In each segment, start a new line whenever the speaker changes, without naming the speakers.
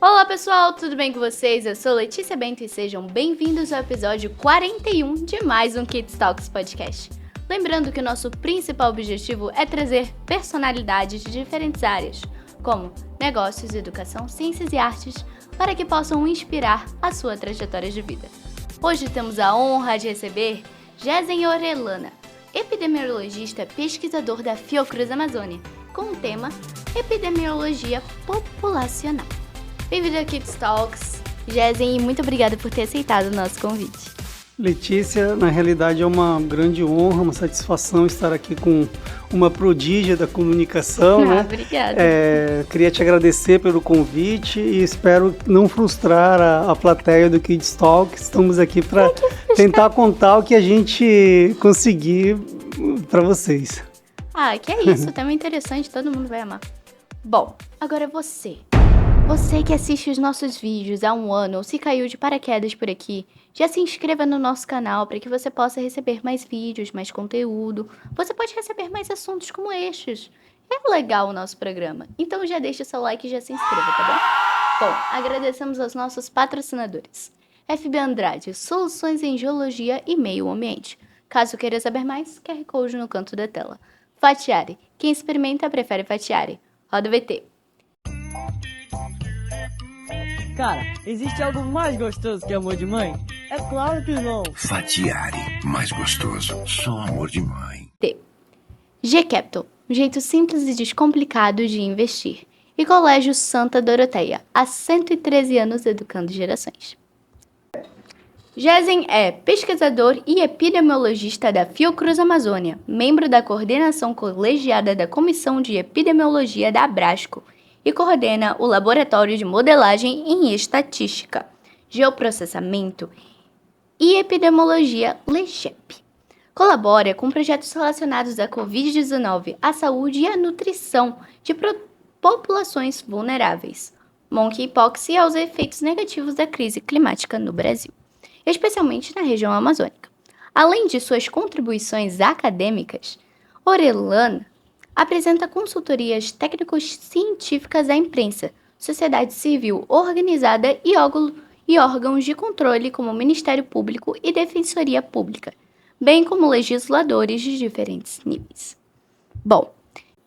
Olá pessoal, tudo bem com vocês? Eu sou Letícia Bento e sejam bem-vindos ao episódio 41 de mais um Kids Talks Podcast. Lembrando que o nosso principal objetivo é trazer personalidades de diferentes áreas, como negócios, educação, ciências e artes, para que possam inspirar a sua trajetória de vida. Hoje temos a honra de receber Jezen Orellana, epidemiologista pesquisador da Fiocruz Amazônia, com o tema Epidemiologia Populacional. Bem-vindo a Kids Talks, Jezen, e muito obrigada por ter aceitado o nosso convite.
Letícia, na realidade é uma grande honra, uma satisfação estar aqui com uma prodígia da comunicação, né?
Obrigada.
Queria te agradecer pelo convite e espero não frustrar a plateia do Kids Talk. Estamos aqui para tentar contar o que a gente conseguir para vocês.
Que é isso, tema interessante, todo mundo vai amar. Bom, agora é você. Você que assiste os nossos vídeos há um ano ou se caiu de paraquedas por aqui, já se inscreva no nosso canal para que você possa receber mais vídeos, mais conteúdo. Você pode receber mais assuntos como estes. É legal o nosso programa, então já deixa seu like e já se inscreva, tá bom? Bom, agradecemos aos nossos patrocinadores. FB Andrade, soluções em geologia e meio ambiente. Caso queira saber mais, QR Code no canto da tela. Fatiari, quem experimenta prefere Fatiari. Roda o VT.
Cara, existe algo mais gostoso que amor de mãe? É claro que não.
Fatiari, mais gostoso, só amor de mãe.
G-Capital, um jeito simples e descomplicado de investir. E Colégio Santa Doroteia, há 113 anos educando gerações. Jezen é pesquisador e epidemiologista da Fiocruz Amazônia, membro da coordenação colegiada da Comissão de Epidemiologia da Abrasco, e coordena o Laboratório de Modelagem em Estatística, Geoprocessamento e Epidemiologia LEGEP. Colabora com projetos relacionados à Covid-19, à saúde e à nutrição de populações vulneráveis, monkeypox e aos efeitos negativos da crise climática no Brasil, especialmente na região amazônica. Além de suas contribuições acadêmicas, Orellana apresenta consultorias técnico-científicas à imprensa, sociedade civil organizada e órgãos de controle como Ministério Público e Defensoria Pública, bem como legisladores de diferentes níveis. Bom,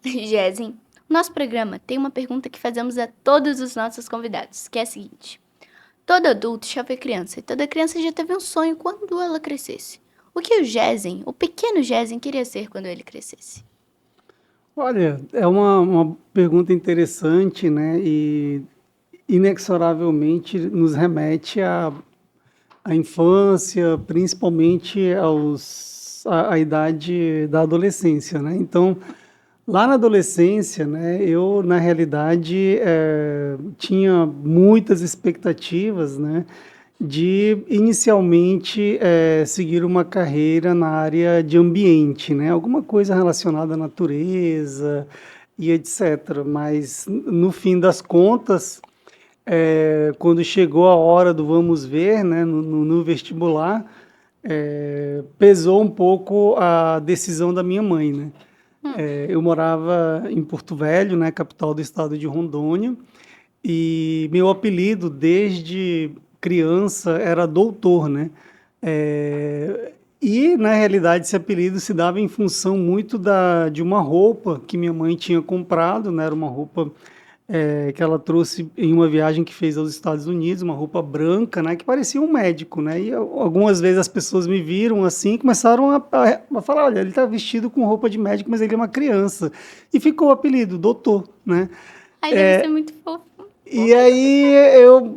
Jezen, nosso programa tem uma pergunta que fazemos a todos os nossos convidados, que é a seguinte: todo adulto já foi criança e toda criança já teve um sonho quando ela crescesse. O que o Jezen, o pequeno Jezen, queria ser quando ele crescesse?
Olha, é uma pergunta interessante, né? E inexoravelmente nos remete à infância, principalmente à idade da adolescência, né? Então, lá na adolescência, né, eu, na realidade, tinha muitas expectativas, né, de inicialmente seguir uma carreira na área de ambiente, né, alguma coisa relacionada à natureza e etc. Mas, no fim das contas, quando chegou a hora do vamos ver, né, no vestibular, pesou um pouco a decisão da minha mãe, né? Eu morava em Porto Velho, né, capital do estado de Rondônia, e meu apelido desde criança era doutor, né? E na realidade esse apelido se dava em função muito de uma roupa que minha mãe tinha comprado, né? Era uma roupa que ela trouxe em uma viagem que fez aos Estados Unidos, uma roupa branca, né, que parecia um médico, né, e algumas vezes as pessoas me viram assim e começaram a falar, olha, ele está vestido com roupa de médico, mas ele é uma criança, e ficou o apelido, doutor, né.
Deve ser muito fofo.
E aí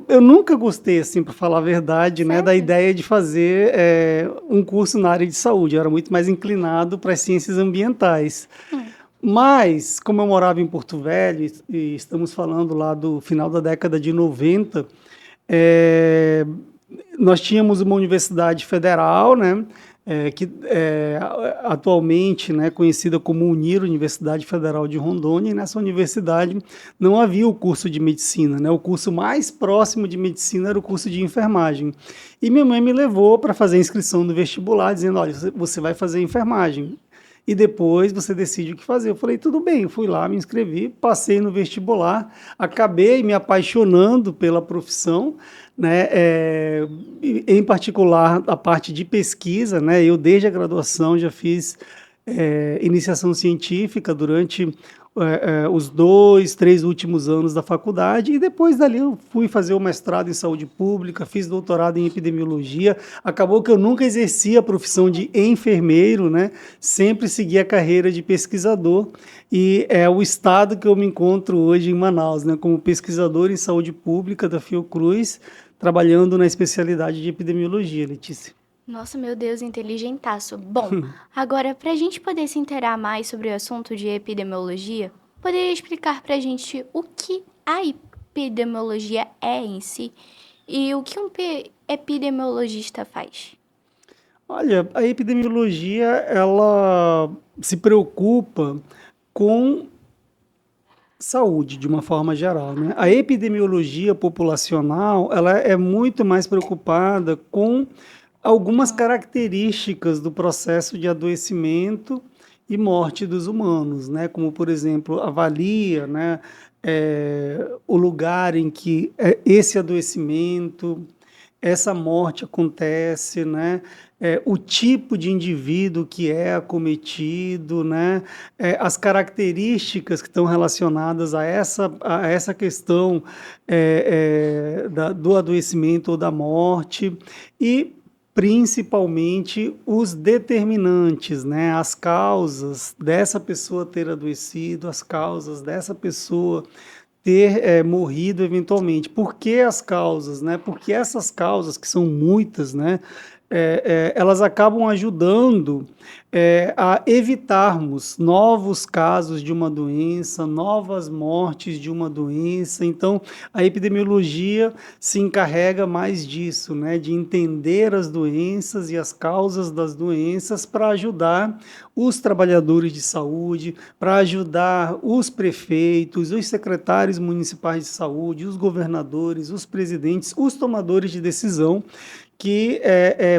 eu nunca gostei, assim, para falar a verdade, né, da ideia de fazer um curso na área de saúde, eu era muito mais inclinado para as ciências ambientais. Mas, como eu morava em Porto Velho, e estamos falando lá do final da década de 90, nós tínhamos uma universidade federal, né, que atualmente, né, conhecida como UNIR, Universidade Federal de Rondônia, e nessa universidade não havia o curso de medicina, né, o curso mais próximo de medicina era o curso de enfermagem. E minha mãe me levou para fazer a inscrição no vestibular, dizendo, olha, você vai fazer enfermagem. e depois você decide o que fazer. Eu falei, tudo bem, eu fui lá, me inscrevi, passei no vestibular, acabei me apaixonando pela profissão, né? Em particular a parte de pesquisa, né? Eu desde a graduação já fiz iniciação científica durante os 2, 3 últimos anos da faculdade, e depois dali eu fui fazer o mestrado em saúde pública, fiz doutorado em epidemiologia. Acabou que eu nunca exerci a profissão de enfermeiro, né? Sempre segui a carreira de pesquisador, e é o estado que eu me encontro hoje em Manaus, né? Como pesquisador em saúde pública da Fiocruz, trabalhando na especialidade de epidemiologia, Letícia.
Nossa, meu Deus, inteligentaço. Bom, agora, para a gente poder se inteirar mais sobre o assunto de epidemiologia, poderia explicar para a gente o que a epidemiologia é em si e o que um epidemiologista faz?
Olha, a epidemiologia, ela se preocupa com saúde de uma forma geral, né? A epidemiologia populacional, ela é muito mais preocupada com algumas características do processo de adoecimento e morte dos humanos, né? Como, por exemplo, avalia, né, o lugar em que esse adoecimento, essa morte acontece, né? O tipo de indivíduo que é acometido, né? As características que estão relacionadas a essa questão do adoecimento ou da morte, e principalmente os determinantes, né? As causas dessa pessoa ter adoecido, as causas dessa pessoa ter morrido eventualmente. Por que as causas, né? Porque essas causas, que são muitas, né? Elas acabam ajudando a evitarmos novos casos de uma doença, novas mortes de uma doença. Então, a epidemiologia se encarrega mais disso, né? De entender as doenças e as causas das doenças para ajudar os trabalhadores de saúde, para ajudar os prefeitos, os secretários municipais de saúde, os governadores, os presidentes, os tomadores de decisão que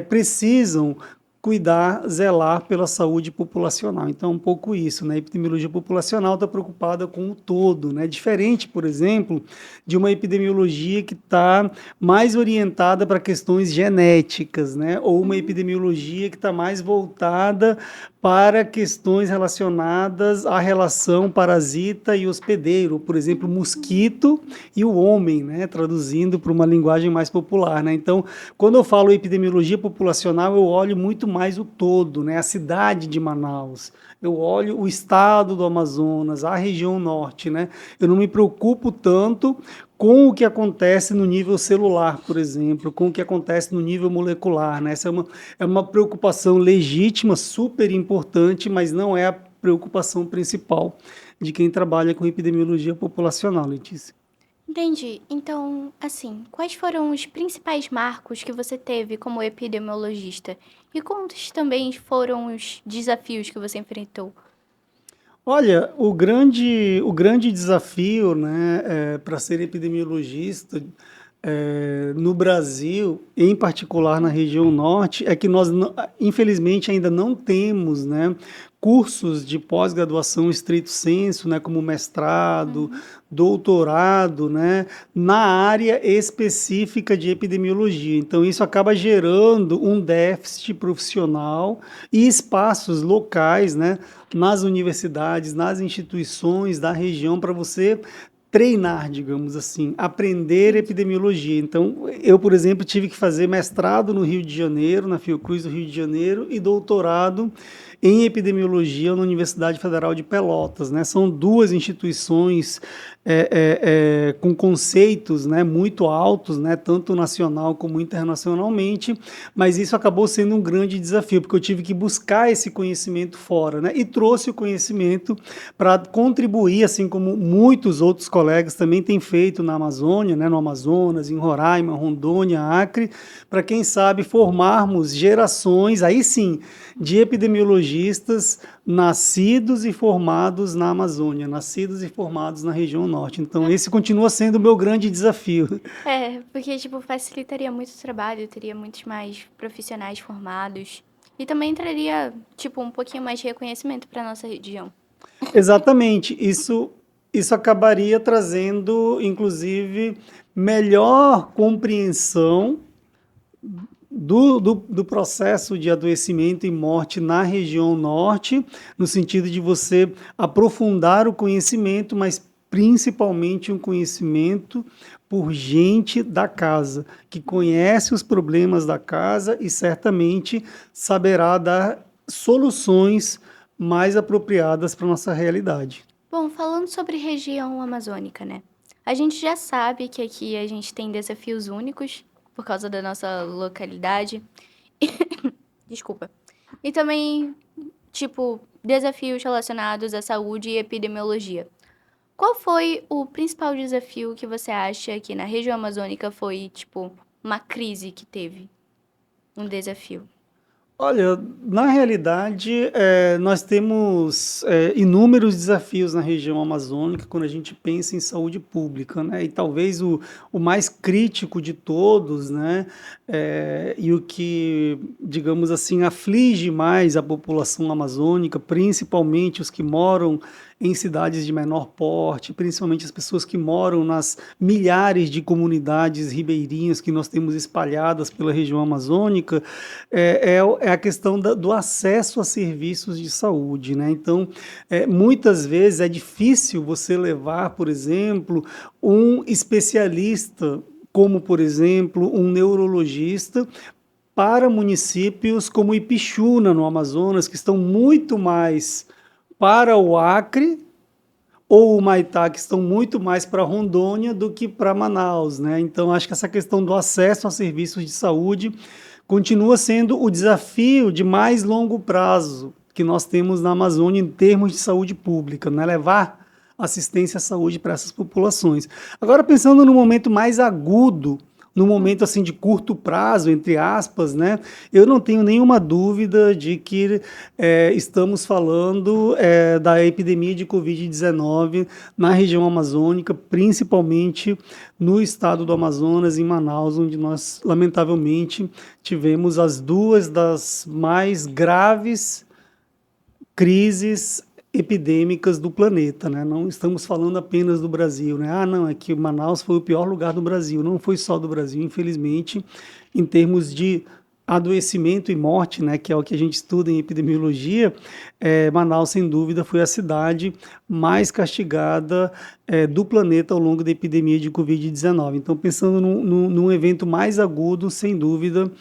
precisam cuidar, zelar pela saúde populacional. Então, um pouco isso, né? A epidemiologia populacional está preocupada com o todo, né? Diferente, por exemplo, de uma epidemiologia que está mais orientada para questões genéticas, né? Ou uma epidemiologia que está mais voltada para questões relacionadas à relação parasita e hospedeiro, por exemplo, mosquito e o homem, né? Traduzindo para uma linguagem mais popular, né? Então, quando eu falo epidemiologia populacional, eu olho muito mais o todo, né? A cidade de Manaus, eu olho o estado do Amazonas, a região norte, né? Eu não me preocupo tanto com o que acontece no nível celular, por exemplo, com o que acontece no nível molecular, né? Essa é uma preocupação legítima, super importante, mas não é a preocupação principal de quem trabalha com epidemiologia populacional, Letícia.
Entendi. Então, assim, quais foram os principais marcos que você teve como epidemiologista? E quais também foram os desafios que você enfrentou?
Olha, o grande desafio, né, para ser epidemiologista no Brasil, em particular na região norte, é que nós, infelizmente, ainda não temos, né, cursos de pós-graduação estrito sensu, né, como mestrado, doutorado, né, na área específica de epidemiologia. Então, isso acaba gerando um déficit profissional e espaços locais, né, nas universidades, nas instituições da região, para você treinar, digamos assim, aprender epidemiologia. Então, eu, por exemplo, tive que fazer mestrado no Rio de Janeiro, na Fiocruz do Rio de Janeiro, e doutorado em epidemiologia na Universidade Federal de Pelotas, né? São duas instituições com conceitos, né, muito altos, né, tanto nacional como internacionalmente, mas isso acabou sendo um grande desafio, porque eu tive que buscar esse conhecimento fora, né, e trouxe o conhecimento para contribuir, assim como muitos outros colegas também têm feito na Amazônia, né, no Amazonas, em Roraima, Rondônia, Acre, para quem sabe formarmos gerações, aí sim, de epidemiologistas nascidos e formados na Amazônia, nascidos e formados na região norte. Então, esse continua sendo o meu grande desafio.
Porque, tipo, facilitaria muito o trabalho, teria muitos mais profissionais formados. E também traria, tipo, um pouquinho mais de reconhecimento para nossa região.
Exatamente, isso acabaria trazendo, inclusive, melhor compreensão do processo de adoecimento e morte na região norte, no sentido de você aprofundar o conhecimento, mas principalmente um conhecimento por gente da casa, que conhece os problemas da casa e certamente saberá dar soluções mais apropriadas para a nossa realidade.
Bom, falando sobre região amazônica, né? A gente já sabe que aqui a gente tem desafios únicos por causa da nossa localidade. Desculpa. E também, tipo, desafios relacionados à saúde e epidemiologia. Qual foi o principal desafio que você acha que na região amazônica foi, tipo, uma crise que teve? Um desafio.
Olha, na realidade, nós temos inúmeros desafios na região amazônica quando a gente pensa em saúde pública, né? E talvez o mais crítico de todos, né? E o que, digamos assim, aflige mais a população amazônica, principalmente os que moram em cidades de menor porte, principalmente as pessoas que moram nas milhares de comunidades ribeirinhas que nós temos espalhadas pela região amazônica, é a questão do acesso a serviços de saúde, né? Então, muitas vezes é difícil você levar, por exemplo, um especialista, como, por exemplo, um neurologista, para municípios como Ipixuna, no Amazonas, que estão muito mais para o Acre ou o Maitá, que estão muito mais para Rondônia do que para Manaus, né? Então, acho que essa questão do acesso a serviços de saúde continua sendo o desafio de mais longo prazo que nós temos na Amazônia em termos de saúde pública, né? Levar assistência à saúde para essas populações. Agora, pensando no momento mais agudo, no momento assim de curto prazo, entre aspas, né? Eu não tenho nenhuma dúvida de que estamos falando da epidemia de Covid-19 na região amazônica, principalmente no estado do Amazonas, em Manaus, onde nós, lamentavelmente, tivemos as duas das mais graves crises epidêmicas do planeta, né? Não estamos falando apenas do Brasil, né? Ah, não, é que Manaus foi o pior lugar do Brasil. Não foi só do Brasil, infelizmente, em termos de adoecimento e morte, né, que é o que a gente estuda em epidemiologia, Manaus, sem dúvida, foi a cidade mais castigada do planeta ao longo da epidemia de Covid-19. Então, pensando num evento mais agudo, sem dúvida,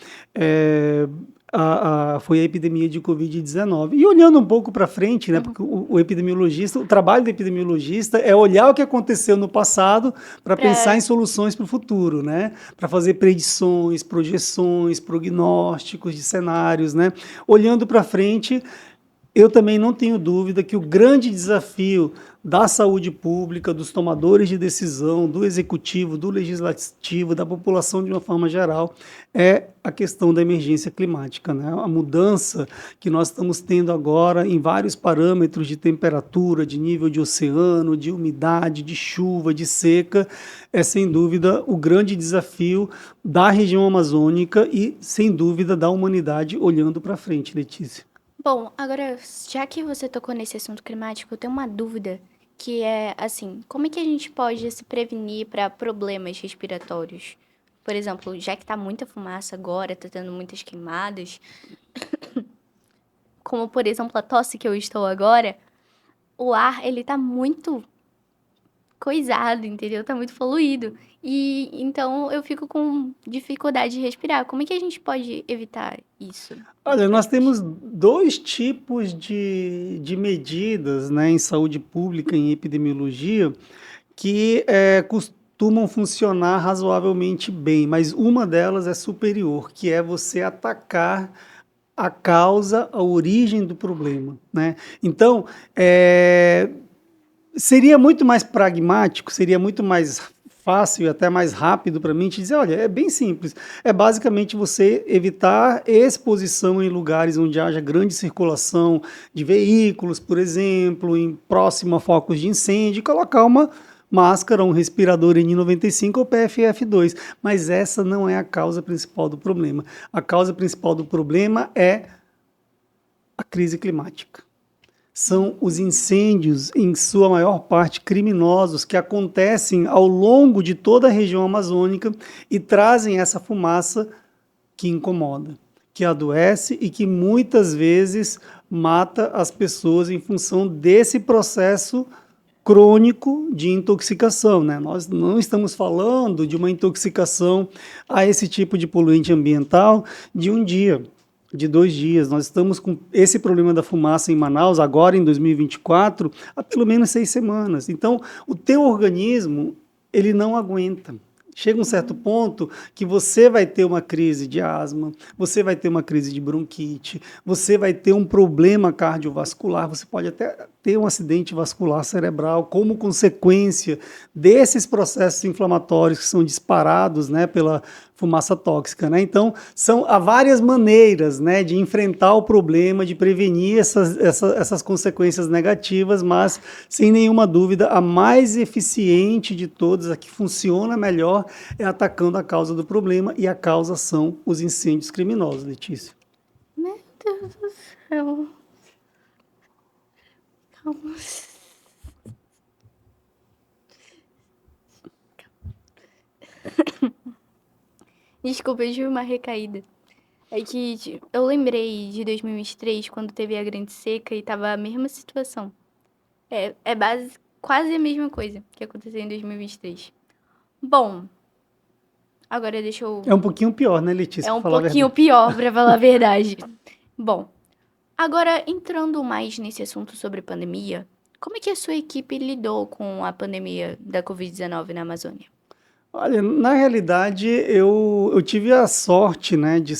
foi a epidemia de Covid-19. E olhando um pouco para frente, né, porque o epidemiologista, o trabalho do epidemiologista é olhar o que aconteceu no passado para pensar em soluções para o futuro, né, para fazer predições, projeções, prognósticos de cenários, né. Olhando para frente, eu também não tenho dúvida que o grande desafio da saúde pública, dos tomadores de decisão, do executivo, do legislativo, da população de uma forma geral, é a questão da emergência climática, né? A mudança que nós estamos tendo agora em vários parâmetros de temperatura, de nível de oceano, de umidade, de chuva, de seca, é sem dúvida o grande desafio da região amazônica e, sem dúvida, da humanidade olhando para frente, Letícia.
Bom, agora, já que você tocou nesse assunto climático, eu tenho uma dúvida que é assim, como é que a gente pode se prevenir para problemas respiratórios? Por exemplo, já que tá muita fumaça agora, tá tendo muitas queimadas, como por exemplo a tosse que eu estou agora, o ar, ele tá muito coisado, entendeu? Tá muito poluído. E então eu fico com dificuldade de respirar. Como é que a gente pode evitar isso?
Olha, nós temos dois tipos de medidas, né, em saúde pública, em epidemiologia, que costumam funcionar razoavelmente bem, mas uma delas é superior, que é você atacar a causa, a origem do problema, né? Então, seria muito mais pragmático, seria muito mais fácil e até mais rápido para mim te dizer, olha, é bem simples, é basicamente você evitar exposição em lugares onde haja grande circulação de veículos, por exemplo, em próximo a focos de incêndio, e colocar uma máscara, um respirador N95 ou PFF2, mas essa não é a causa principal do problema. A causa principal do problema é a crise climática. São os incêndios, em sua maior parte criminosos, que acontecem ao longo de toda a região amazônica e trazem essa fumaça que incomoda, que adoece e que muitas vezes mata as pessoas em função desse processo crônico de intoxicação, né? Nós não estamos falando de uma intoxicação a esse tipo de poluente ambiental de um dia, de 2 dias. Nós estamos com esse problema da fumaça em Manaus, agora em 2024, há pelo menos 6 semanas. Então, o teu organismo, ele não aguenta. Chega um certo ponto que você vai ter uma crise de asma, você vai ter uma crise de bronquite, você vai ter um problema cardiovascular, você pode até ter um acidente vascular cerebral como consequência desses processos inflamatórios que são disparados, né, pela fumaça tóxica, né? Então, há várias maneiras, né, de enfrentar o problema, de prevenir essas consequências negativas, mas, sem nenhuma dúvida, a mais eficiente de todas, a que funciona melhor, é atacando a causa do problema, e a causa são os incêndios criminosos, Letícia.
Meu Deus do céu. Calma. Desculpa, eu tive uma recaída. É que eu lembrei de 2023, quando teve a grande seca e tava a mesma situação. É quase a mesma coisa que aconteceu em 2023. Bom, agora deixa eu...
É um pouquinho pior, né, Letícia?
É um
pra falar a
pouquinho
verdade.
pior, pra falar a verdade. Bom, agora entrando mais nesse assunto sobre pandemia, como é que a sua equipe lidou com a pandemia da Covid-19 na Amazônia?
Olha, na realidade, eu tive a sorte, né, de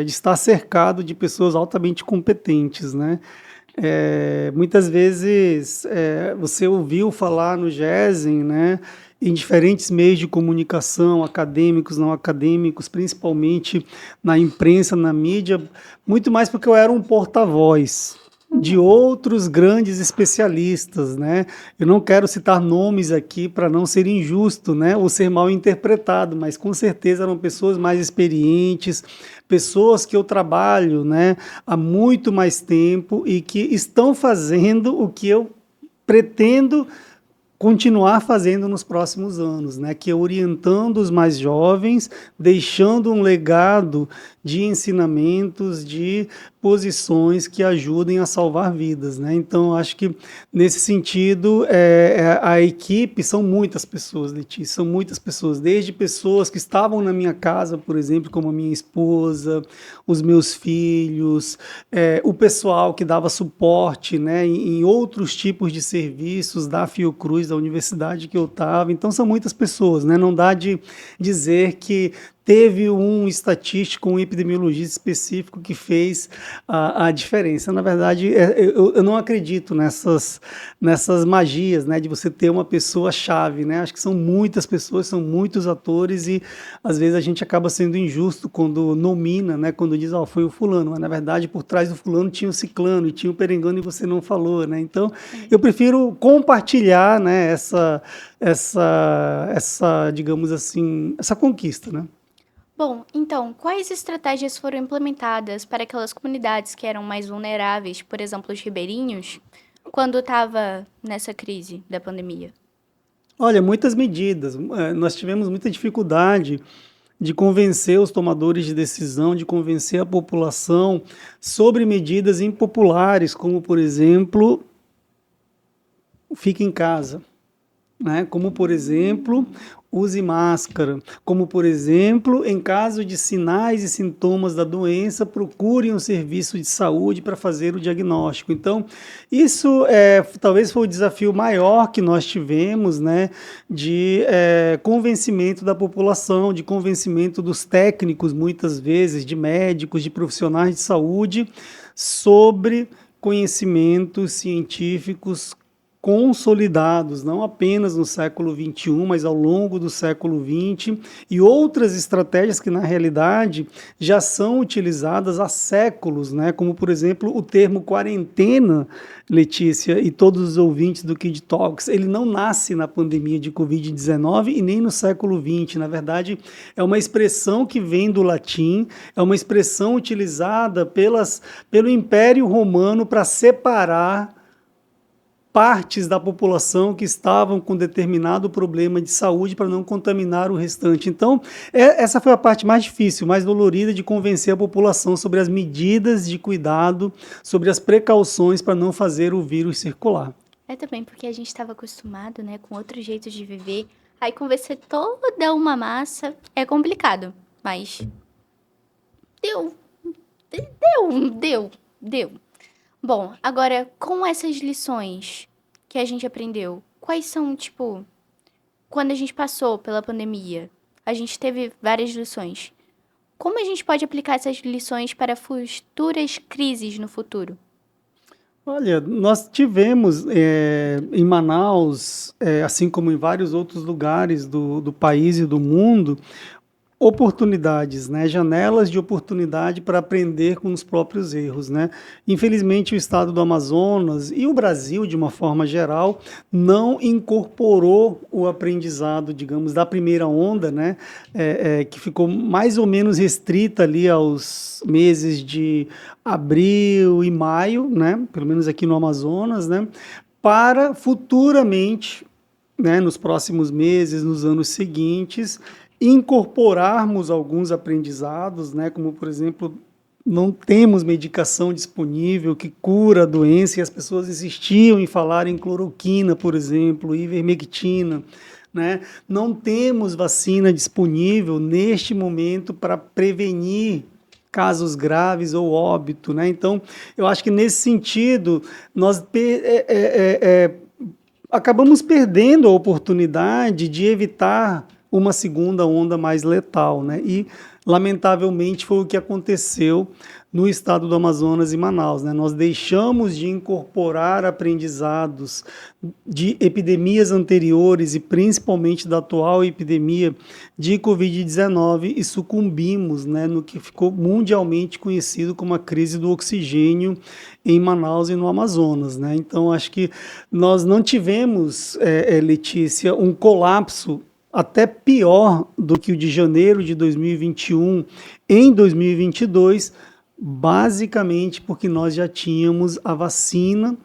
estar cercado de pessoas altamente competentes, né? Muitas vezes você ouviu falar no GESEM, né, em diferentes meios de comunicação, acadêmicos, não acadêmicos, principalmente na imprensa, na mídia, muito mais porque eu era um porta-voz de outros grandes especialistas, né? Eu não quero citar nomes aqui para não ser injusto, né, ou ser mal interpretado, mas com certeza eram pessoas mais experientes, pessoas que eu trabalho, né, há muito mais tempo e que estão fazendo o que eu pretendo continuar fazendo nos próximos anos, né, que é orientando os mais jovens, deixando um legado de ensinamentos, de posições que ajudem a salvar vidas, né? Então, acho que nesse sentido, a equipe são muitas pessoas, Letícia, são muitas pessoas, desde pessoas que estavam na minha casa, por exemplo, como a minha esposa, os meus filhos, o pessoal que dava suporte, né, em outros tipos de serviços da Fiocruz, da universidade que eu estava. Então, são muitas pessoas, né? Não dá de dizer que teve um estatístico, um epidemiologista específico que fez a diferença. Na verdade, eu não acredito nessas magias, né, de você ter uma pessoa-chave, né? Acho que são muitas pessoas, são muitos atores e, às vezes, a gente acaba sendo injusto quando nomina, né, quando diz, foi o fulano, mas, na verdade, por trás do fulano tinha o ciclano e tinha o perengano e você não falou, né? Então, eu prefiro compartilhar, né, digamos assim, essa conquista, né?
Bom, então, quais estratégias foram implementadas para aquelas comunidades que eram mais vulneráveis, por exemplo, os ribeirinhos, quando estava nessa crise da pandemia?
Olha, muitas medidas. Nós tivemos muita dificuldade de convencer os tomadores de decisão, de convencer a população sobre medidas impopulares, como, por exemplo, fique em casa, né? Como, por exemplo, use máscara, como, por exemplo, em caso de sinais e sintomas da doença, procure um serviço de saúde para fazer o diagnóstico. Então, isso talvez foi o desafio maior que nós tivemos, né, de convencimento da população, de convencimento dos técnicos, muitas vezes, de médicos, de profissionais de saúde, sobre conhecimentos científicos consolidados, não apenas no século XXI, mas ao longo do século XX, e outras estratégias que, na realidade, já são utilizadas há séculos, né? Como, por exemplo, o termo quarentena, Letícia, e todos os ouvintes do Kid Talks, ele não nasce na pandemia de Covid-19 e nem no século XX. Na verdade, é uma expressão que vem do latim, é uma expressão utilizada pelo Império Romano para separar partes da população que estavam com determinado problema de saúde para não contaminar o restante. Então, essa foi a parte mais difícil, mais dolorida de convencer a população sobre as medidas de cuidado, sobre as precauções para não fazer o vírus circular.
É também porque a gente estava acostumado, né, com outro jeito de viver. Aí convencer toda uma massa é complicado, mas deu. Bom, agora, com essas lições que a gente aprendeu, quais são, tipo, quando a gente passou pela pandemia, a gente teve várias lições. Como a gente pode aplicar essas lições para futuras crises no futuro?
Olha, nós tivemos em Manaus, assim como em vários outros lugares do país e do mundo, oportunidades, né? Janelas de oportunidade para aprender com os próprios erros, né? Infelizmente, o estado do Amazonas e o Brasil, de uma forma geral, não incorporou o aprendizado, digamos, da primeira onda, né? Que ficou mais ou menos restrita ali aos meses de abril e maio, né? Pelo menos aqui no Amazonas, né? Para futuramente, né? Nos próximos meses, nos anos seguintes, incorporarmos alguns aprendizados, né, como, por exemplo, não temos medicação disponível que cura a doença, e as pessoas insistiam em falar em cloroquina, por exemplo, ivermectina, né? Não temos vacina disponível neste momento para prevenir casos graves ou óbito, né? Então, eu acho que nesse sentido, nós acabamos perdendo a oportunidade de evitar uma segunda onda mais letal, né? E, lamentavelmente, foi o que aconteceu no estado do Amazonas e Manaus, né? Nós deixamos de incorporar aprendizados de epidemias anteriores e principalmente da atual epidemia de Covid-19 e sucumbimos, né, no que ficou mundialmente conhecido como a crise do oxigênio em Manaus e no Amazonas, né? Então, acho que nós não tivemos, Letícia, um colapso até pior do que o de janeiro de 2021 em 2022, basicamente porque nós já tínhamos a vacina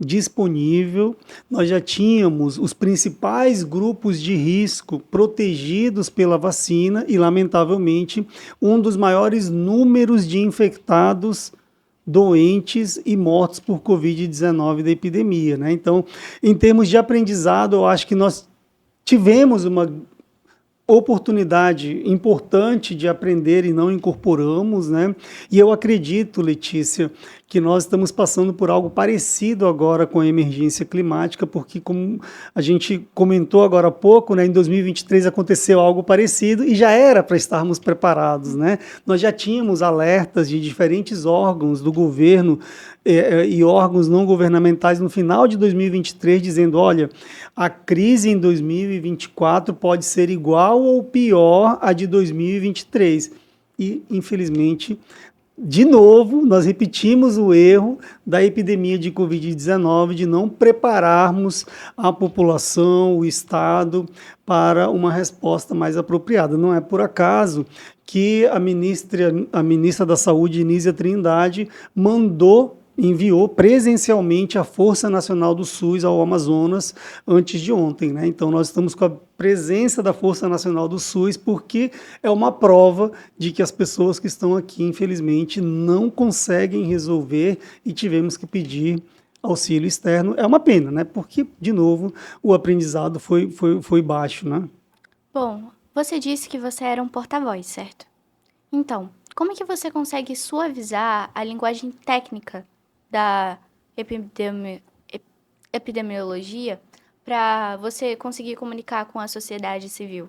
disponível, nós já tínhamos os principais grupos de risco protegidos pela vacina e, lamentavelmente, um dos maiores números de infectados, doentes e mortos por Covid-19 da epidemia, né? Então, em termos de aprendizado, eu acho que nós tivemos uma oportunidade importante de aprender e não incorporamos, né? E eu acredito, Letícia, que nós estamos passando por algo parecido agora com a emergência climática, porque, como a gente comentou agora há pouco, né, em 2023 aconteceu algo parecido e já era para estarmos preparados, né? Nós já tínhamos alertas de diferentes órgãos do governo e órgãos não governamentais no final de 2023 dizendo, olha, a crise em 2024 pode ser igual ou pior à de 2023. E, infelizmente, de novo, nós repetimos o erro da epidemia de Covid-19 de não prepararmos a população, o Estado, para uma resposta mais apropriada. Não é por acaso que a ministra da Saúde, Nízia Trindade, enviou presencialmente a Força Nacional do SUS ao Amazonas antes de ontem, né? Então nós estamos com a presença da Força Nacional do SUS porque é uma prova de que as pessoas que estão aqui, infelizmente, não conseguem resolver e tivemos que pedir auxílio externo. É uma pena, né? Porque, de novo, o aprendizado foi baixo, né?
Bom, você disse que você era um porta-voz, certo? Então, como é que você consegue suavizar a linguagem técnica da epidemiologia para você conseguir comunicar com a sociedade civil?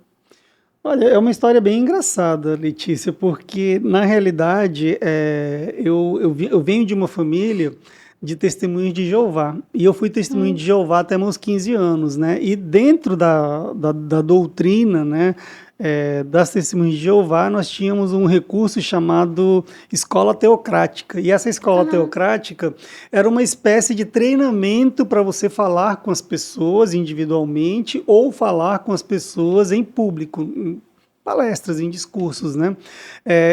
Olha, é uma história bem engraçada, Letícia, porque, na realidade, eu venho de uma família de testemunhos de Jeová. E eu fui testemunho de Jeová até meus 15 anos, né? E dentro da doutrina, né, das testemunhas de Jeová, nós tínhamos um recurso chamado escola teocrática. E essa escola teocrática era uma espécie de treinamento para você falar com as pessoas individualmente ou falar com as pessoas em público, em palestras, em discursos, né?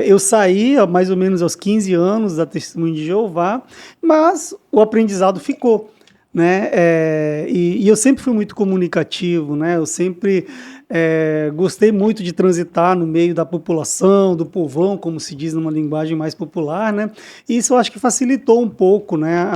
Eu saí mais ou menos aos 15 anos da Testemunha de Jeová, mas o aprendizado ficou, né? E eu sempre fui muito comunicativo, né? Eu sempre gostei muito de transitar no meio da população, do povão, como se diz numa linguagem mais popular, né? E isso eu acho que facilitou um pouco, né,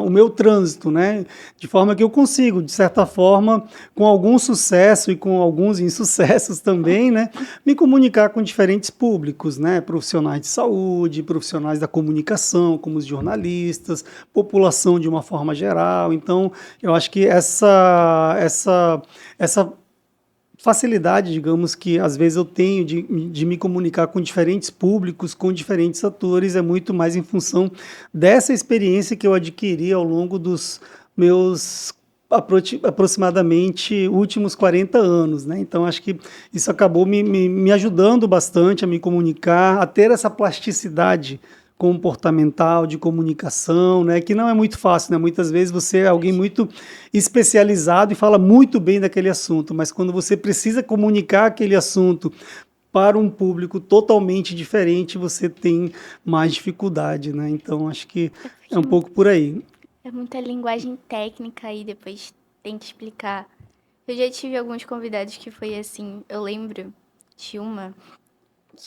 o meu trânsito, né? De forma que eu consigo, de certa forma, com algum sucesso e com alguns insucessos também, né, me comunicar com diferentes públicos, né? Profissionais de saúde, profissionais da comunicação, como os jornalistas, população de uma forma geral. Então, eu acho que essa facilidade, digamos, que às vezes eu tenho de me comunicar com diferentes públicos, com diferentes atores, é muito mais em função dessa experiência que eu adquiri ao longo dos meus aproximadamente últimos 40 anos, né? Então, acho que isso acabou me ajudando bastante a me comunicar, a ter essa plasticidade comportamental, de comunicação, né, que não é muito fácil, né? Muitas vezes você é alguém muito especializado e fala muito bem daquele assunto, mas quando você precisa comunicar aquele assunto para um público totalmente diferente, você tem mais dificuldade, né? Então, acho que é um pouco por aí.
É muita linguagem técnica e depois tem que explicar. Eu já tive alguns convidados que foi assim, eu lembro de uma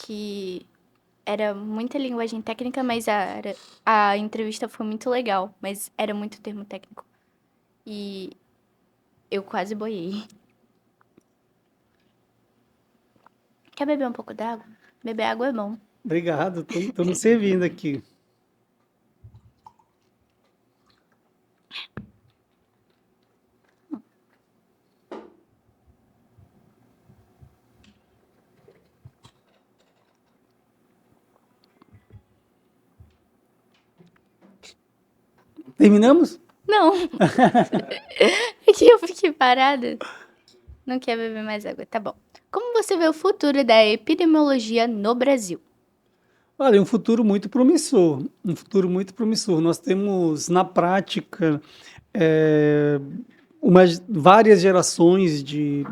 que era muita linguagem técnica, mas a entrevista foi muito legal, mas era muito termo técnico. E eu quase boiei. Quer beber um pouco d'água? Beber água é bom.
Obrigado, estou me servindo aqui. Terminamos?
Não. Aqui eu fiquei parada. Não quer beber mais água, tá bom. Como você vê o futuro da epidemiologia no Brasil?
Olha, um futuro muito promissor, um futuro muito promissor. Nós temos, na prática, várias gerações de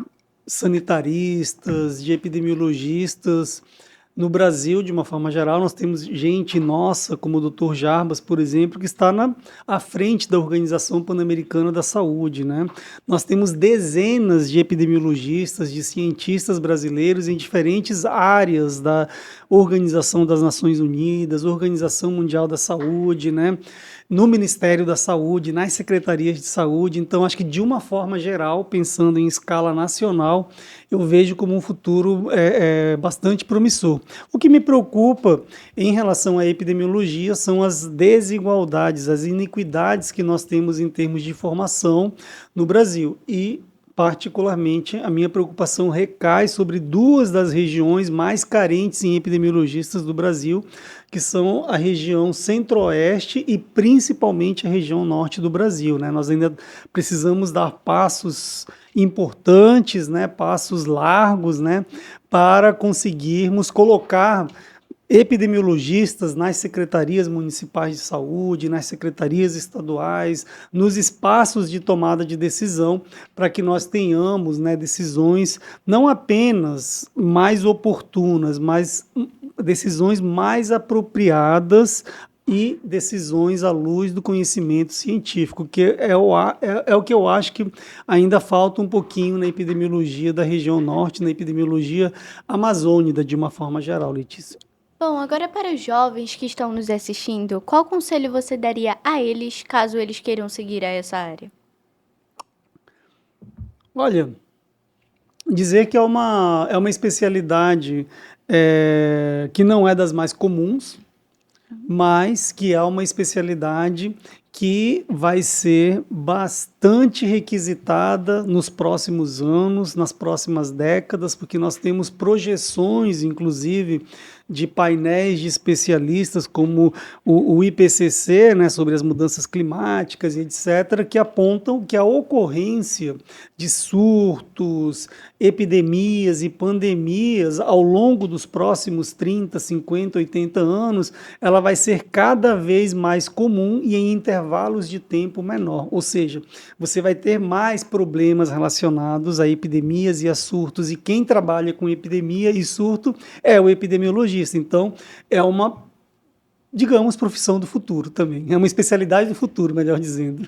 sanitaristas, de epidemiologistas. No Brasil, de uma forma geral, nós temos gente nossa, como o Dr. Jarbas, por exemplo, que está à frente da Organização Pan-Americana da Saúde, né? Nós temos dezenas de epidemiologistas, de cientistas brasileiros em diferentes áreas da Organização das Nações Unidas, Organização Mundial da Saúde, né? No Ministério da Saúde, nas secretarias de saúde. Então, acho que de uma forma geral, pensando em escala nacional, eu vejo como um futuro bastante promissor. O que me preocupa em relação à epidemiologia são as desigualdades, as iniquidades que nós temos em termos de formação no Brasil. E, particularmente, a minha preocupação recai sobre duas das regiões mais carentes em epidemiologistas do Brasil, que são a região centro-oeste e principalmente a região norte do Brasil, né? Nós ainda precisamos dar passos importantes, né? Passos largos, né? Para conseguirmos colocar epidemiologistas nas secretarias municipais de saúde, nas secretarias estaduais, nos espaços de tomada de decisão, para que nós tenhamos, né, decisões não apenas mais oportunas, mas decisões mais apropriadas e decisões à luz do conhecimento científico, que é o que eu acho que ainda falta um pouquinho na epidemiologia da região norte, na epidemiologia amazônica, de uma forma geral, Letícia.
Bom, agora para os jovens que estão nos assistindo, qual conselho você daria a eles caso eles queiram seguir essa área?
Olha, dizer que é uma especialidade que não é das mais comuns, mas que é uma especialidade que vai ser bastante requisitada nos próximos anos, nas próximas décadas, porque nós temos projeções, inclusive, de painéis de especialistas como o IPCC, né, sobre as mudanças climáticas e etc., que apontam que a ocorrência de surtos, epidemias e pandemias ao longo dos próximos 30, 50, 80 anos, ela vai ser cada vez mais comum e em intervalos de tempo menor. Ou seja, você vai ter mais problemas relacionados a epidemias e a surtos, e quem trabalha com epidemia e surto é o epidemiologista. Então, é uma, digamos, profissão do futuro também. É uma especialidade do futuro, melhor dizendo.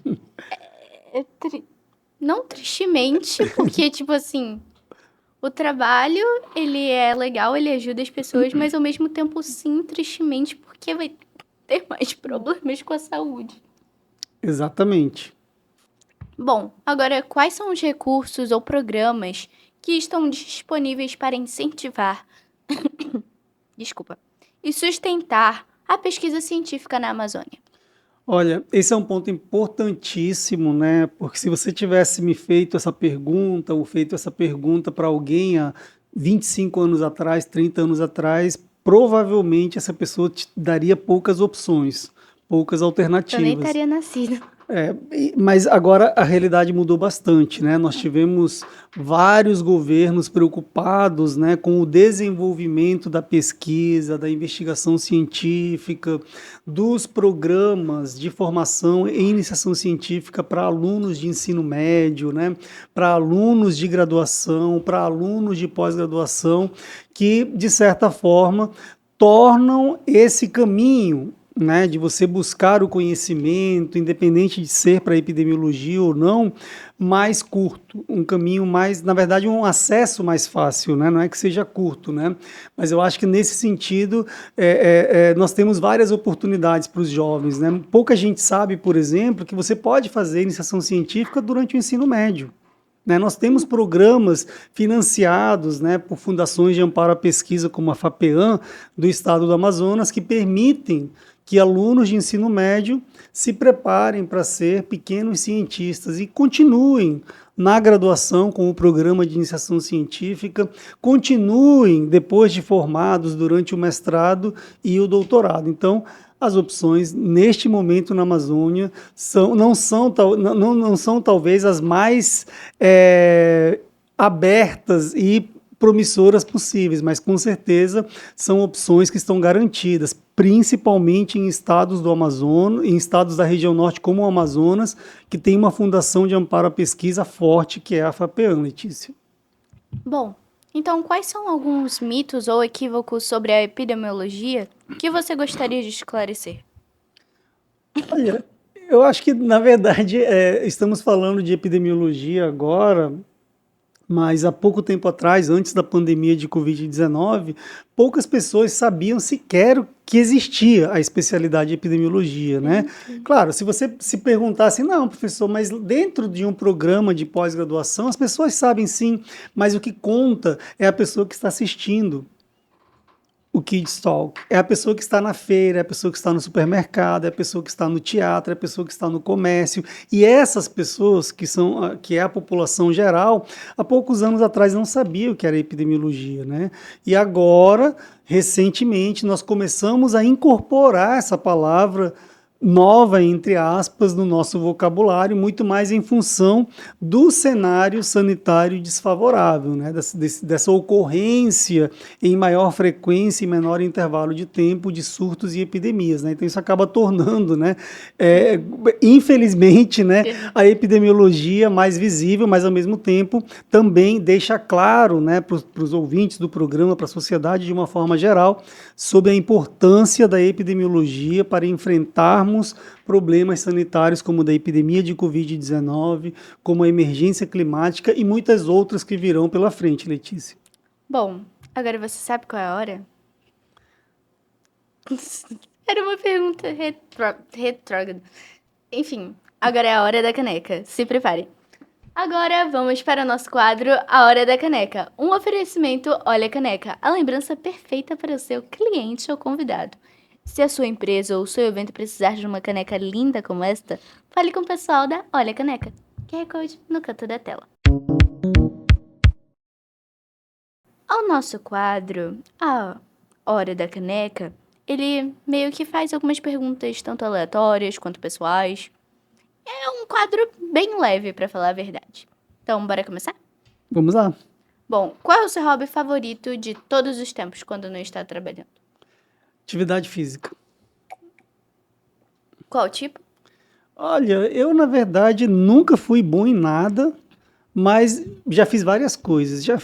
Não tristemente, porque, tipo assim, o trabalho, ele é legal, ele ajuda as pessoas, mas ao mesmo tempo, sim, tristemente, porque vai ter mais problemas com a saúde.
Exatamente.
Bom, agora, quais são os recursos ou programas que estão disponíveis para incentivar, desculpa, e sustentar a pesquisa científica na Amazônia?
Olha, esse é um ponto importantíssimo, né? Porque se você tivesse me feito essa pergunta, ou feito essa pergunta para alguém há 25 anos atrás, 30 anos atrás, provavelmente essa pessoa te daria poucas opções, poucas
Eu nem
alternativas.
estaria nascida.
Mas agora a realidade mudou bastante, né? Nós tivemos vários governos preocupados, né, com o desenvolvimento da pesquisa, da investigação científica, dos programas de formação e iniciação científica para alunos de ensino médio, né, para alunos de graduação, para alunos de pós-graduação, que, de certa forma, tornam esse caminho, né, de você buscar o conhecimento, independente de ser para epidemiologia ou não, mais curto, um caminho mais, na verdade, um acesso mais fácil, né? Não é que seja curto, né? Mas eu acho que nesse sentido nós temos várias oportunidades para os jovens, né? Pouca gente sabe, por exemplo, que você pode fazer iniciação científica durante o ensino médio. Né, nós temos programas financiados, né, por fundações de amparo à pesquisa, como a FAPEAM, do estado do Amazonas, que permitem que alunos de ensino médio se preparem para ser pequenos cientistas e continuem na graduação com o programa de iniciação científica, continuem depois de formados durante o mestrado e o doutorado. Então, as opções, neste momento na Amazônia, não são talvez as mais abertas e promissoras possíveis, mas com certeza são opções que estão garantidas, principalmente em estados do Amazonas, em estados da região norte como o Amazonas, que tem uma fundação de amparo à pesquisa forte, que é a FAPEAM, Letícia.
Bom, então quais são alguns mitos ou equívocos sobre a epidemiologia que você gostaria de esclarecer?
Olha, eu acho que, na verdade, estamos falando de epidemiologia agora, mas há pouco tempo atrás, antes da pandemia de Covid-19, poucas pessoas sabiam sequer que existia a especialidade de epidemiologia, né? Claro, se você se perguntasse, não, professor, mas dentro de um programa de pós-graduação, as pessoas sabem sim, mas o que conta é a pessoa que está assistindo o Kids Talk. É a pessoa que está na feira, é a pessoa que está no supermercado, é a pessoa que está no teatro, é a pessoa que está no comércio. E essas pessoas, que é a população geral, há poucos anos atrás não sabia o que era epidemiologia, né? E agora, recentemente, nós começamos a incorporar essa palavra nova, entre aspas, no nosso vocabulário, muito mais em função do cenário sanitário desfavorável, né? Dessa ocorrência em maior frequência e menor intervalo de tempo de surtos e epidemias, né? Então isso acaba tornando, né, infelizmente, né, a epidemiologia mais visível, mas ao mesmo tempo também deixa claro, né, para os ouvintes do programa, para a sociedade de uma forma geral, sobre a importância da epidemiologia para enfrentarmos problemas sanitários como da epidemia de Covid-19, como a emergência climática e muitas outras que virão pela frente, Letícia.
Bom, agora você sabe qual é a hora? Era uma pergunta retrógrada. Enfim, agora é a hora da caneca. Se prepare. Agora vamos para o nosso quadro A Hora da Caneca. Um oferecimento Olha a Caneca, a lembrança perfeita para o seu cliente ou convidado. Se a sua empresa ou o seu evento precisar de uma caneca linda como esta, fale com o pessoal da Olha a Caneca. QR Code no canto da tela. Ao nosso quadro, Hora da Caneca, ele meio que faz algumas perguntas tanto aleatórias quanto pessoais. É um quadro bem leve, pra falar a verdade. Então, bora começar?
Vamos lá.
Bom, qual é o seu hobby favorito de todos os tempos quando não está trabalhando?
Atividade física.
Qual tipo?
Olha, eu na verdade nunca fui bom em nada, mas já fiz várias coisas. Já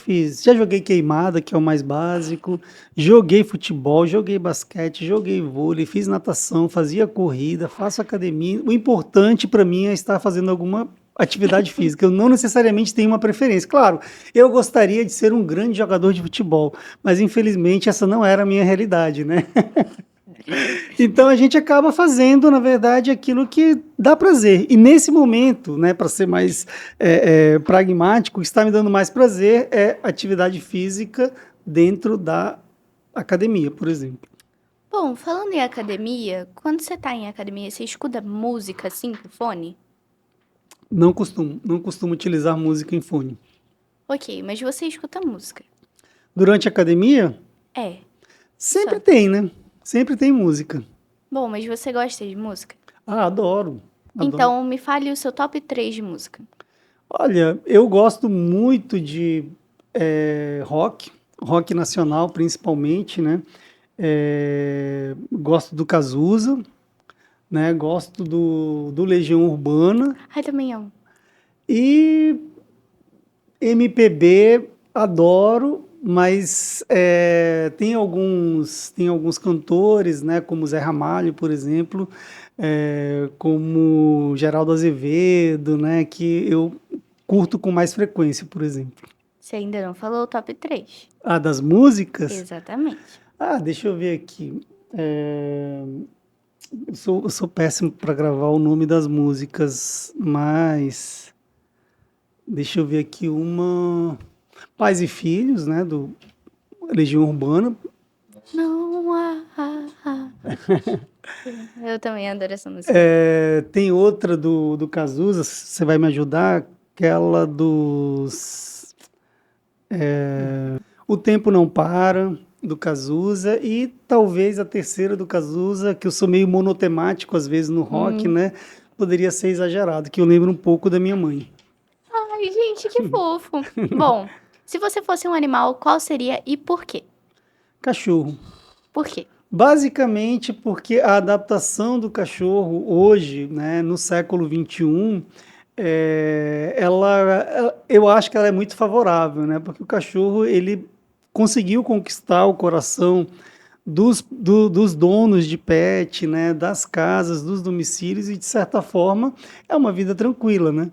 joguei queimada, que é o mais básico, joguei futebol, joguei basquete, joguei vôlei, fiz natação, fazia corrida, faço academia. O importante para mim é estar fazendo alguma atividade física. Eu não necessariamente tenho uma preferência. Claro, eu gostaria de ser um grande jogador de futebol, mas infelizmente essa não era a minha realidade, né? Então a gente acaba fazendo, na verdade, aquilo que dá prazer. E nesse momento, né, para ser mais pragmático, o que está me dando mais prazer é atividade física dentro da academia, por exemplo.
Bom, falando em academia, quando você tá em academia, você escuta música assim com fone?
Não costumo utilizar música em fone.
Ok, mas você escuta música.
Durante a academia,
É.
sempre
Só.
tem, né? Sempre tem música.
Bom, mas você gosta de música?
Ah, adoro.
Então, me fale o seu top 3 de música.
Olha, eu gosto muito de rock nacional principalmente, né? Gosto do Cazuza, né? Gosto do Legião Urbana
Ai, também amo.
e MPB adoro, mas tem alguns cantores, né? Como Zé Ramalho, por exemplo, como Geraldo Azevedo, né? Que eu curto com mais frequência, por exemplo.
Você ainda não falou o top 3.
Ah, das músicas?
Exatamente.
Ah, deixa eu ver aqui. Eu sou péssimo para gravar o nome das músicas, mas deixa eu ver aqui uma. Pais e Filhos, né? Do Legião Urbana.
Não há. Eu também adoro essa música.
Tem outra do Cazuza, você vai me ajudar? Aquela dos. O Tempo Não Para, do Cazuza, e talvez a terceira do Cazuza, que eu sou meio monotemático às vezes no rock, né? Poderia ser exagerado, que eu lembro um pouco da minha mãe.
Ai, gente, que fofo. Bom, se você fosse um animal, qual seria e por quê?
Cachorro.
Por quê?
Basicamente porque a adaptação do cachorro hoje, né, no século XXI, eu acho que ela é muito favorável, né? Porque o cachorro ele conseguiu conquistar o coração dos donos de pet, né? Das casas, dos domicílios e de certa forma é uma vida tranquila, né?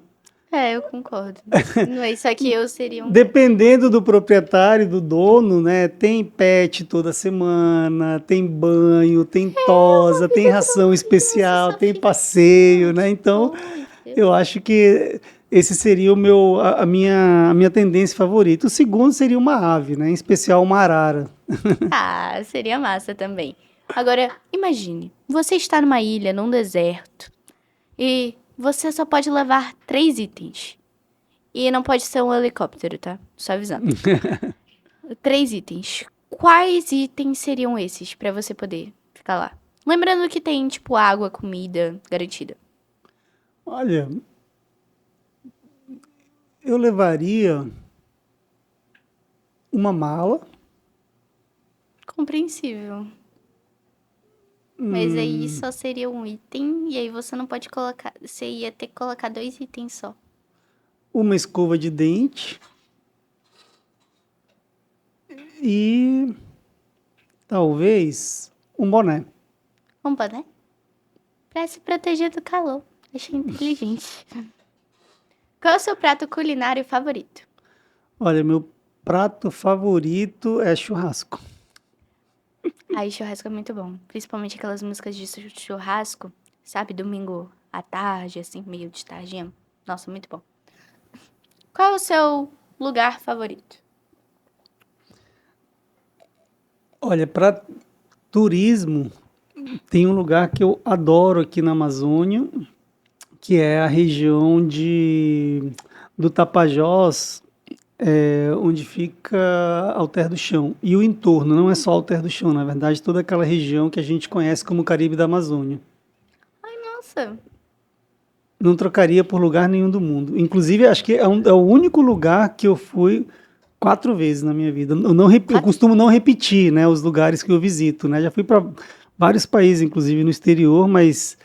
É, eu concordo. Não é isso aqui, eu seria um.
Dependendo do proprietário, do dono, né? Tem pet toda semana, tem banho, tem tosa, tem ração especial, tem passeio, né? Então, eu acho que esse seria a minha tendência favorita. O segundo seria uma ave, né? Em especial uma arara.
Ah, seria massa também. Agora, imagine, você está numa ilha, num deserto, e você só pode levar 3 itens. E não pode ser um helicóptero, tá? Só avisando. 3 itens. Quais itens seriam esses pra você poder ficar lá? Lembrando que tem, tipo, água, comida garantida.
Olha, eu levaria uma mala.
Compreensível. Mas aí só seria um item, e aí você não pode colocar. Você ia ter que colocar 2 itens só.
Uma escova de dente e talvez um boné.
Um boné? Pra se proteger do calor. Achei inteligente. Qual é o seu prato culinário favorito?
Olha, meu prato favorito é churrasco.
Ai, churrasco é muito bom. Principalmente aquelas músicas de churrasco, sabe? Domingo à tarde, assim, meio de tarde. Nossa, muito bom. Qual é o seu lugar favorito?
Olha, para turismo, tem um lugar que eu adoro aqui na Amazônia, que é a região do Tapajós, onde fica Alter do Chão. E o entorno, não é só Alter do Chão, na verdade, toda aquela região que a gente conhece como Caribe da Amazônia.
Nossa,
Não trocaria por lugar nenhum do mundo. Inclusive, acho que é o único lugar que eu fui 4 vezes na minha vida. Eu costumo não repetir, né, os lugares que eu visito, né? Já fui para vários países, inclusive no exterior, mas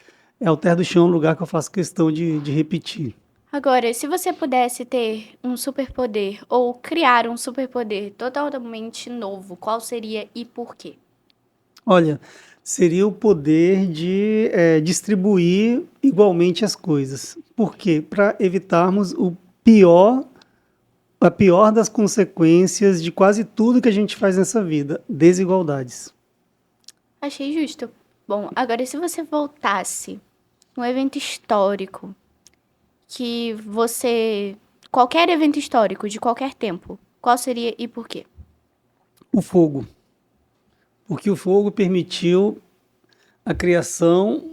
Alter do Chão é um lugar que eu faço questão de repetir.
agora, se você pudesse ter um superpoder ou criar um superpoder totalmente novo, qual seria e por quê?
Olha, seria o poder de distribuir igualmente as coisas. Por quê? Para evitarmos a pior das consequências de quase tudo que a gente faz nessa vida, desigualdades.
Achei justo. Bom, agora se você voltasse num evento histórico que você... Qualquer evento histórico de qualquer tempo, qual seria e por quê?
O fogo. Porque o fogo permitiu a criação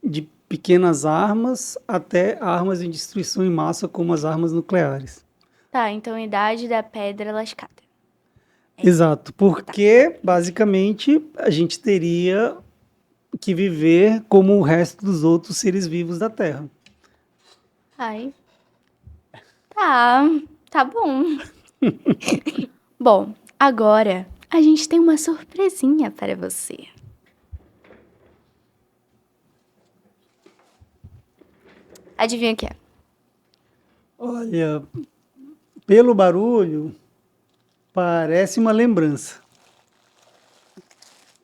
de pequenas armas até armas de destruição em massa, como as armas nucleares.
Tá, então Idade da Pedra Lascada.
Exato, porque basicamente a gente teria que viver como o resto dos outros seres vivos da Terra.
Ai. Tá bom. Bom, agora a gente tem uma surpresinha para você. Adivinha o que é?
Olha, pelo barulho, parece uma lembrança.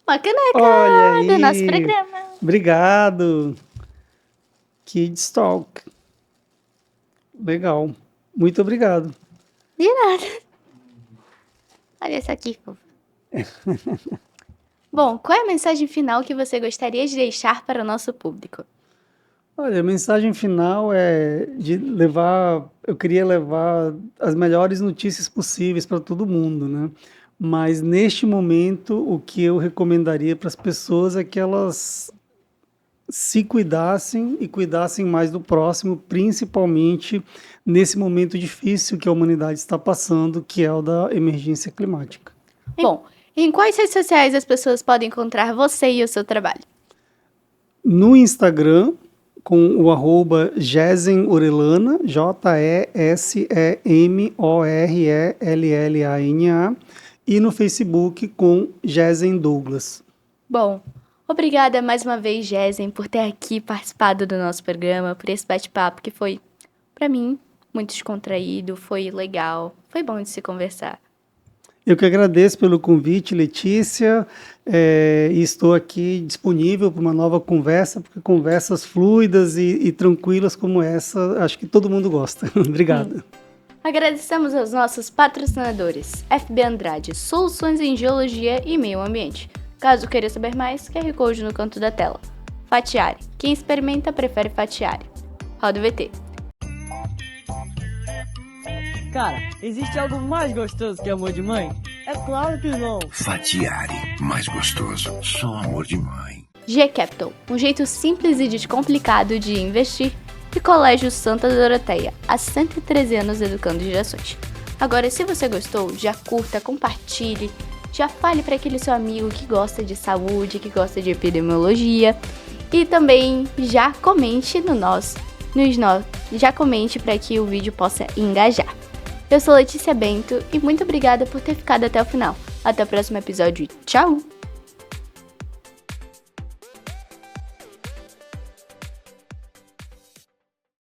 Uma caneca
Olha
do
aí.
nosso programa.
Obrigado. Kids Talk. Legal. Muito obrigado.
De nada. Olha essa aqui, fofo. Bom, qual é a mensagem final que você gostaria de deixar para o nosso público?
Olha, a mensagem final é eu queria levar as melhores notícias possíveis para todo mundo, né? Mas neste momento, o que eu recomendaria para as pessoas é que elas se cuidassem e cuidassem mais do próximo, principalmente nesse momento difícil que a humanidade está passando, que é o da emergência climática.
Bom, em quais redes sociais as pessoas podem encontrar você e o seu trabalho?
No Instagram, com o arroba Jesemorellana, JESEMORELLANA, e no Facebook com Jesen Douglas.
Bom, obrigada mais uma vez, Jesen, por ter aqui participado do nosso programa, por esse bate-papo que foi, para mim, muito descontraído, foi legal, foi bom de se conversar.
Eu que agradeço pelo convite, Letícia, e estou aqui disponível para uma nova conversa, porque conversas fluidas e tranquilas como essa, acho que todo mundo gosta. Obrigado.
Agradecemos aos nossos patrocinadores, FB Andrade, Soluções em Geologia e Meio Ambiente. Caso queira saber mais, QR Code no canto da tela. Fatiari, quem experimenta prefere Fatiari. Roda o VT.
Cara, existe algo mais gostoso que amor de mãe? É claro que não.
Fatiari, mais gostoso, só amor de mãe.
G-Capital, um jeito simples e descomplicado de investir. E Colégio Santa Doroteia, há 113 anos educando gerações. Agora, se você gostou, já curta, compartilhe, já fale para aquele seu amigo que gosta de saúde, que gosta de epidemiologia. E também já comente já comente para que o vídeo possa engajar. Eu sou Letícia Bento e muito obrigada por ter ficado até o final. Até o próximo episódio e tchau!